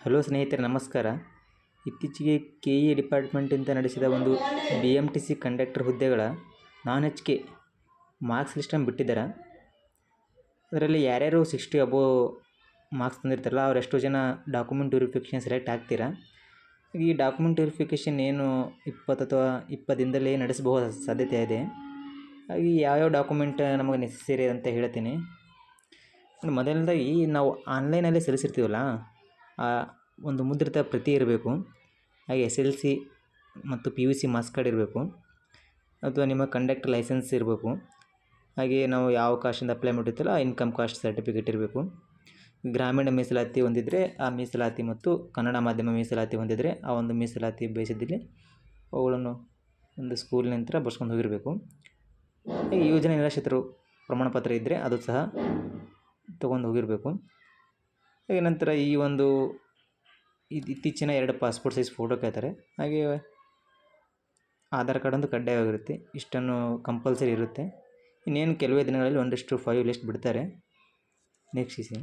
Hello ಸ್ನೇಹಿತರೆ, ನಮಸ್ಕಾರ. ಇತ್ತೀಚೆಗೆ ಕೆ.ಇ. ಡಿಪಾರ್ಟ್ಮೆಂಟಿಂದ ನಡೆಸಿದ ಒಂದು BMTC ಕಂಡಕ್ಟರ್ ಹುದ್ದೆಗಳ non-HK ಮಾರ್ಕ್ಸ್ ಲಿಸ್ಟನ್ನು ಬಿಟ್ಟಿದ್ದಾರೆ. ಅದರಲ್ಲಿ ಯಾರ್ಯಾರು 60 ಅಬೋವ್ ಮಾರ್ಕ್ಸ್ ತಂದಿರ್ತಾರಲ್ಲ ಅವರೆಷ್ಟು ಜನ ಡಾಕ್ಯುಮೆಂಟ್ ವೆರಿಫಿಕೇಷನ್ ಸೆಲೆಕ್ಟ್ ಆಗ್ತೀರಾ. ಈ ಡಾಕ್ಯುಮೆಂಟ್ ವೆರಿಫಿಕೇಷನ್ ಏನು 20 ಅಥವಾ 20 ದಿನದಲ್ಲೇ ನಡೆಸಬಹುದಾದ ಸಾಧ್ಯತೆ ಇದೆ. ಹಾಗೆ ಯಾವ್ಯಾವ ಡಾಕ್ಯುಮೆಂಟ್ ನಮಗೆ ನೆಸೆಸರಿ ಅಂತ ಹೇಳ್ತೀನಿ. ಮೊದಲನೇದಾಗಿ ನಾವು ಆನ್ಲೈನಲ್ಲಿ ಸಲ್ಲಿಸಿರ್ತೀವಲ್ಲ, ಆ ಒಂದು ಮುದ್ರಿತ ಪ್ರತಿ ಇರಬೇಕು. ಹಾಗೆ SLC ಮತ್ತು PUC ಮಾರ್ಕ್ಸ್ ಕಾರ್ಡ್ ಇರಬೇಕು, ಅಥವಾ ನಿಮ್ಮ ಕಂಡಕ್ಟರ್ ಲೈಸೆನ್ಸ್ ಇರಬೇಕು. ಹಾಗೆ ನಾವು ಯಾವ ಕಾಸ್ಟಿಂದ ಅಪ್ಲೈ ಮಾಡಿರ್ತೀವಲ್ಲ ಆ ಇನ್ಕಮ್ ಕಾಸ್ಟ್ ಸರ್ಟಿಫಿಕೇಟ್ ಇರಬೇಕು. ಗ್ರಾಮೀಣ ಮೀಸಲಾತಿ ಹೊಂದಿದರೆ ಆ ಮೀಸಲಾತಿ ಮತ್ತು ಕನ್ನಡ ಮಾಧ್ಯಮ ಮೀಸಲಾತಿ ಹೊಂದಿದರೆ ಆ ಒಂದು ಮೀಸಲಾತಿ ಬೇಸಿದ್ದಲ್ಲಿ ಅವುಗಳನ್ನು ಒಂದು ಸ್ಕೂಲ್ ನಂತರ ಬರ್ಸ್ಕೊಂಡು ಹೋಗಿರಬೇಕು. ಈ ಯೋಜನೆ ನಿರಾಶ್ರಿತರು ಪ್ರಮಾಣ ಪತ್ರ ಇದ್ದರೆ ಅದು ಸಹ ತೊಗೊಂಡು ಹೋಗಿರಬೇಕು. ಹಾಗೆ ನಂತರ ಈ ಒಂದು ಇತ್ತೀಚಿನ 2 ಪಾಸ್ಪೋರ್ಟ್ ಸೈಜ್ ಫೋಟೋ ಕೇಳ್ತಾರೆ. ಹಾಗೆ ಆಧಾರ್ ಕಾರ್ಡ್ ಒಂದು ಕಡ್ಡಾಯವಾಗಿರುತ್ತೆ. ಇಷ್ಟನ್ನು ಕಂಪಲ್ಸರಿ ಇರುತ್ತೆ. ಇನ್ನೇನು ಕೆಲವೇ ದಿನಗಳಲ್ಲಿ 1:5 ಲಿಸ್ಟ್ ಬಿಡ್ತಾರೆ, ನಿರೀಕ್ಷಿಸಿ.